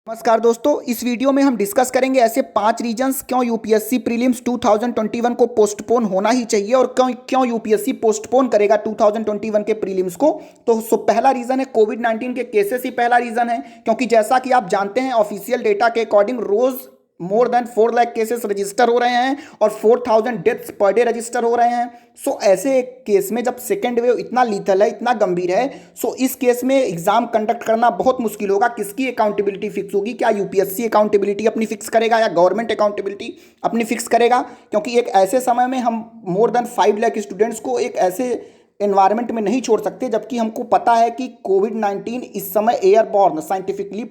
नमस्कार दोस्तों, इस वीडियो में हम डिस्कस करेंगे ऐसे 5 रीजंस क्यों यूपीएससी प्रीलिम्स 2021 को पोस्टपोन होना ही चाहिए और क्यों क्यों यूपीएससी पोस्टपोन करेगा 2021 के प्रीलिम्स को। तो पहला रीजन है कोविड-19 के केसेस ही पहला रीजन है, क्योंकि जैसा कि आप जानते हैं ऑफिशियल डेटा के अकॉर्डिंग रोज more than 4 lakh cases register हो रहे हैं और 4000 डेथ्स पर डे रजिस्टर हो रहे हैं। सो ऐसे केस में जब सेकेंड वेव इतना लीथल है, इतना गंभीर है, सो इस केस में एग्जाम कंडक्ट करना बहुत मुश्किल होगा। किसकी अकाउंटेबिलिटी फिक्स होगी? क्या यूपीएससी अकाउंटेबिलिटी अपनी फिक्स करेगा या गवर्नमेंट अकाउंटेबिलिटी अपनी फिक्स करेगा? क्योंकि एक ऐसे समय में हम मोर देन 5 लाख स्टूडेंट्स को एक ऐसे एनवायरनमेंट में नहीं छोड़ सकते, जबकि हमको पता है कि कोविड-19 इस समय एयरबॉर्न साइंटिफिकली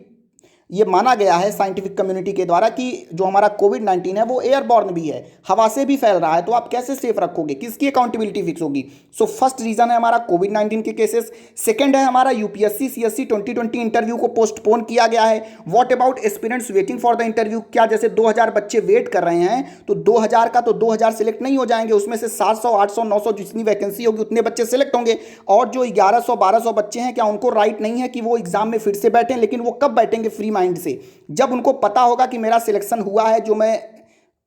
ये माना गया है साइंटिफिक कम्युनिटी के द्वारा कि जो हमारा कोविड-19 है वो एयरबॉर्न भी है, हवा से भी फैल रहा है। तो आप कैसे सेफ रखोगे? किसकी अकाउंटेबिलिटी फिक्स होगी? सो फर्स्ट रीजन है हमारा कोविड-19 के केसेस। सेकंड है हमारा यूपीएससी सीएससी 2020 इंटरव्यू को पोस्टपोन किया गया है। What about aspirants waiting for the interview? क्या जैसे 2000 बच्चे वेट कर रहे हैं तो 2000 का तो 2000 सिलेक्ट नहीं हो जाएंगे, उसमें से 700 800 900 जितनी वैकेंसी होगी उतने बच्चे सिलेक्ट होंगे। और जो 1100 1200 बच्चे हैं, क्या उनको राइट नहीं है कि वो एग्जाम में फिर से बैठें? लेकिन वो कब बैठेंगे फ्री माइंड से? जब उनको पता होगा कि मेरा सिलेक्शन हुआ है, जो मैं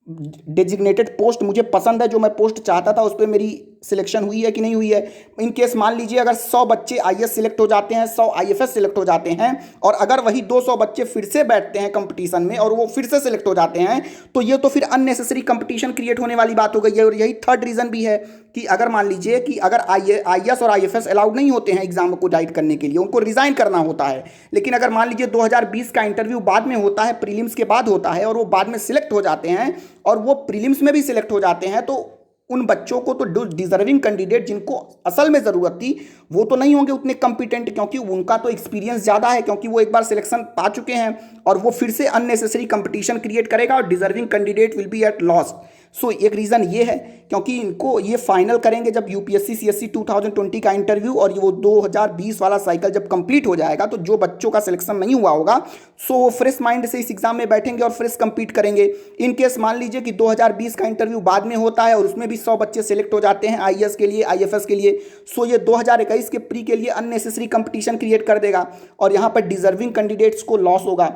डेजिग्नेटेड पोस्ट मुझे पसंद है, जो मैं पोस्ट चाहता था उस पर मेरी सिलेक्शन हुई है कि नहीं हुई है। इन केस मान लीजिए अगर 100 बच्चे आईएएस सिलेक्ट हो जाते हैं, 100 आईएफएस सिलेक्ट हो जाते हैं, और अगर वही 200 बच्चे फिर से बैठते हैं कंपटीशन में और वो फिर से सिलेक्ट हो जाते हैं, तो ये तो फिर अननेसेसरी कंपटीशन क्रिएट होने वाली बात हो गई है। और यही थर्ड रीजन भी है कि अगर मान लीजिए कि अगर आईएएस और आईएफएस अलाउड नहीं होते हैं एग्जाम को डाइट करने के लिए, उनको रिजाइन करना होता है। लेकिन अगर मान लीजिए 2020 का इंटरव्यू बाद में होता है, प्रीलिम्स के बाद होता है, और वो बाद में सिलेक्ट हो जाते हैं और वो प्रीलिम्स में भी सिलेक्ट हो जाते हैं, तो उन बच्चों को तो डिजर्विंग कैंडिडेट जिनको असल में ज़रूरत थी वो तो नहीं होंगे उतने कॉम्पिटेंट, क्योंकि उनका तो एक्सपीरियंस ज़्यादा है, क्योंकि वो एक बार सिलेक्शन पा चुके हैं, और वो फिर से अननेसेसरी कंपटीशन क्रिएट करेगा और deserving candidate will be at loss. So एक रीज़न ये है, क्योंकि इनको ये फाइनल करेंगे जब यूपीएससी सीएससी 2020 का इंटरव्यू और वो 2020 वाला साइकिल जब कंप्लीट हो जाएगा, तो जो बच्चों का सिलेक्शन नहीं हुआ होगा सो वो फ्रेश माइंड से इस एग्जाम में बैठेंगे और फ्रेश कंपीट करेंगे। इन केस मान लीजिए कि 2020 का इंटरव्यू बाद में होता है और उसमें भी 100 बच्चे सिलेक्ट हो जाते हैं आईएएस के लिए, आईएफएस के लिए, सो ये 2021 के प्री के लिए अननेसेसरी कंपटीशन क्रिएट कर देगा और यहाँ पर डिजर्विंग कैंडिडेट्स को लॉस होगा।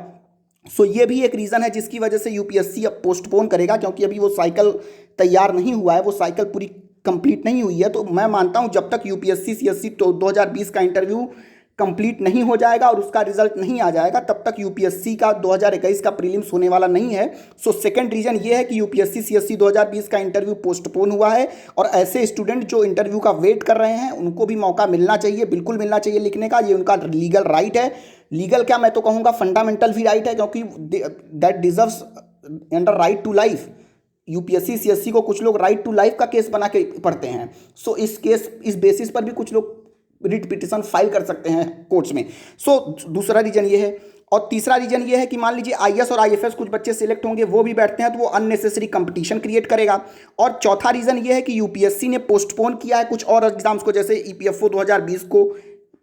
सो ये भी एक रीज़न है जिसकी वजह से यूपीएससी अब पोस्टपोन करेगा, क्योंकि अभी वो साइकिल तैयार नहीं हुआ है, वो साइकिल पूरी कंप्लीट नहीं हुई है। तो मैं मानता हूँ जब तक यूपीएससी सीएससी 2020 का इंटरव्यू कंप्लीट नहीं हो जाएगा और उसका रिजल्ट नहीं आ जाएगा, तब तक यूपीएससी का 2021 का प्रीलिम्स होने वाला नहीं है। सो सेकंड रीजन ये है कि यूपीएससी सीएससी 2020 का इंटरव्यू पोस्टपोन हुआ है, और ऐसे स्टूडेंट जो इंटरव्यू का वेट कर रहे हैं उनको भी मौका मिलना चाहिए, बिल्कुल मिलना चाहिए लिखने का। ये उनका लीगल राइट है, लीगल क्या मैं तो कहूँगा फंडामेंटल भी राइट है, क्योंकि that deserves under right to life. UPSC CSC को कुछ लोग राइट टू लाइफ का केस बना के पढ़ते हैं। सो इस बेसिस पर भी कुछ लोग रिट पिटिशन फाइल कर सकते हैं कोर्ट्स में। सो दूसरा रीजन ये है। और तीसरा रीजन ये है कि मान लीजिए आईएएस और आईएफएस कुछ बच्चे सिलेक्ट होंगे, वो भी बैठते हैं, तो वो अननेसेसरी कंपटीशन क्रिएट करेगा। और चौथा रीजन ये है कि यूपीएससी ने पोस्टपोन किया है कुछ और एग्जाम्स को, जैसे ईपीएफओ 2020 को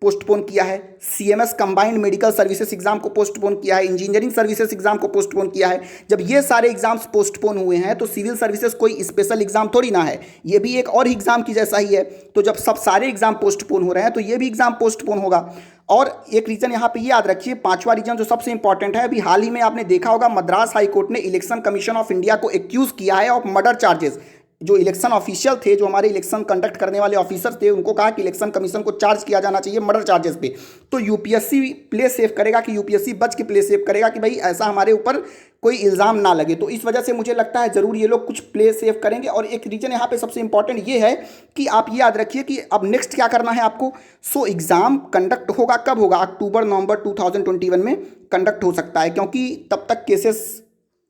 पोस्टपोन किया है, CMS combined medical services exam को पोस्टपोन किया है, इंजीनियरिंग सर्विसेज एग्जाम को पोस्टपोन किया है। जब ये सारे एग्जाम्स पोस्टपोन हुए हैं तो सिविल सर्विसेज कोई स्पेशल एग्जाम थोड़ी ना है, ये भी एक और एग्जाम की जैसा ही है। तो जब सब सारे एग्जाम पोस्टपोन हो रहे हैं तो ये भी एग्जाम पोस्टपोन होगा। और एक रीजन यहाँ पे ये याद रखिए, पांचवा रीजन जो सबसे इंपॉर्टेंट है, अभी हाल ही में आपने देखा होगा मद्रास हाईकोर्ट ने इलेक्शन कमीशन ऑफ इंडिया को एक्यूज किया है ऑफ मर्डर चार्जेस। जो इलेक्शन ऑफिशियल थे, जो हमारे इलेक्शन कंडक्ट करने वाले ऑफिसर्स थे, उनको कहा कि इलेक्शन कमीशन को चार्ज किया जाना चाहिए मर्डर चार्जेस पे। तो यूपीएससी प्ले सेफ करेगा, कि यूपीएससी बच के प्ले सेफ करेगा कि भाई ऐसा हमारे ऊपर कोई इल्ज़ाम ना लगे। तो इस वजह से मुझे लगता है ज़रूर ये लोग कुछ प्ले सेफ करेंगे। और एक रीजन यहाँ पे सबसे इंपॉर्टेंट ये है कि आप ये याद रखिए कि अब नेक्स्ट क्या करना है आपको। सो एग्ज़ाम कंडक्ट होगा कब होगा? अक्टूबर नवंबर 2021 में कंडक्ट हो सकता है, क्योंकि तब तक केसेस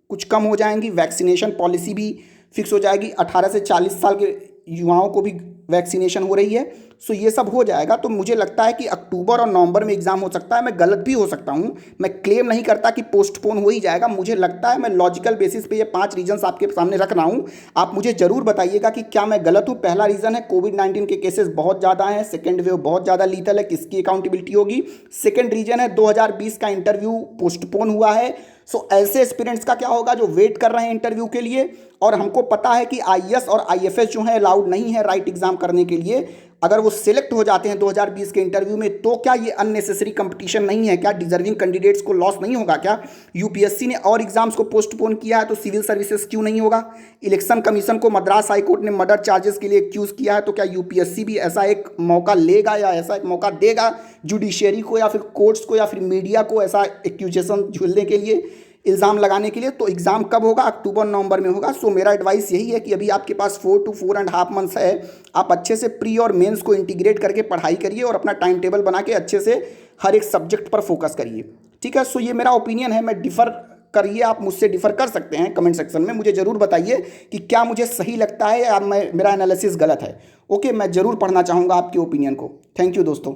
कुछ कम हो जाएंगी, वैक्सीनेशन पॉलिसी भी फिक्स हो जाएगी, 18 से 40 साल के युवाओं को भी वैक्सीनेशन हो रही है। सो ये सब हो जाएगा। तो मुझे लगता है कि अक्टूबर और नवंबर में एग्जाम हो सकता है। मैं गलत भी हो सकता हूँ, मैं क्लेम नहीं करता कि पोस्टपोन हो ही जाएगा। मुझे लगता है, मैं लॉजिकल बेसिस पे ये 5 रीजन्स आपके सामने रख रहा हूँ। आप मुझे जरूर बताइएगा कि क्या मैं गलत हूँ। पहला रीज़न है कोविड-19 के केसेस बहुत ज़्यादा हैं, सेकेंड वेव बहुत ज़्यादा लीथल है, किसकी अकाउंटेबिलिटी होगी। सेकेंड रीजन है 2020 का इंटरव्यू पोस्टपोन हुआ है। सो ऐसे एस्पिरेंट्स का क्या होगा जो वेट कर रहे हैं इंटरव्यू के लिए, और हमको पता है कि आईएएस और आईएफएस जो है अलाउड नहीं है राइट एग्जाम करने के लिए। अगर वो सिलेक्ट हो जाते हैं 2020 के इंटरव्यू में, तो क्या ये अननेसेसरी कंपटीशन नहीं है? क्या डिजर्विंग कैंडिडेट्स को लॉस नहीं होगा? क्या यूपीएससी ने और एग्जाम्स को पोस्टपोन किया है तो सिविल सर्विसेज क्यों नहीं होगा? इलेक्शन कमीशन को मद्रास हाईकोर्ट ने मर्डर चार्जेस के लिए एक्यूज किया है, तो क्या यूपीएससी भी ऐसा एक मौका लेगा या ऐसा एक मौका देगा जुडिशियरी को या फिर कोर्ट्स को या फिर मीडिया को ऐसा एक्यूजेशन झूलने के लिए, इल्ज़ाम लगाने के लिए? तो एग्ज़ाम कब होगा? अक्टूबर नवंबर में होगा। सो मेरा एडवाइस यही है कि अभी आपके पास 4 to 4.5 मंथ्स है, आप अच्छे से प्री और मेंस को इंटीग्रेट करके पढ़ाई करिए और अपना टाइम टेबल बना के अच्छे से हर एक सब्जेक्ट पर फोकस करिए, ठीक है। सो ये मेरा ओपिनियन है, मैं डिफ़र करिए, आप मुझसे डिफ़र कर सकते हैं कमेंट सेक्शन में, मुझे ज़रूर बताइए कि क्या मुझे सही लगता है या मेरा एनालिसिस गलत है। ओके, मैं ज़रूर पढ़ना चाहूँगा आपके ओपिनियन को। थैंक यू दोस्तों।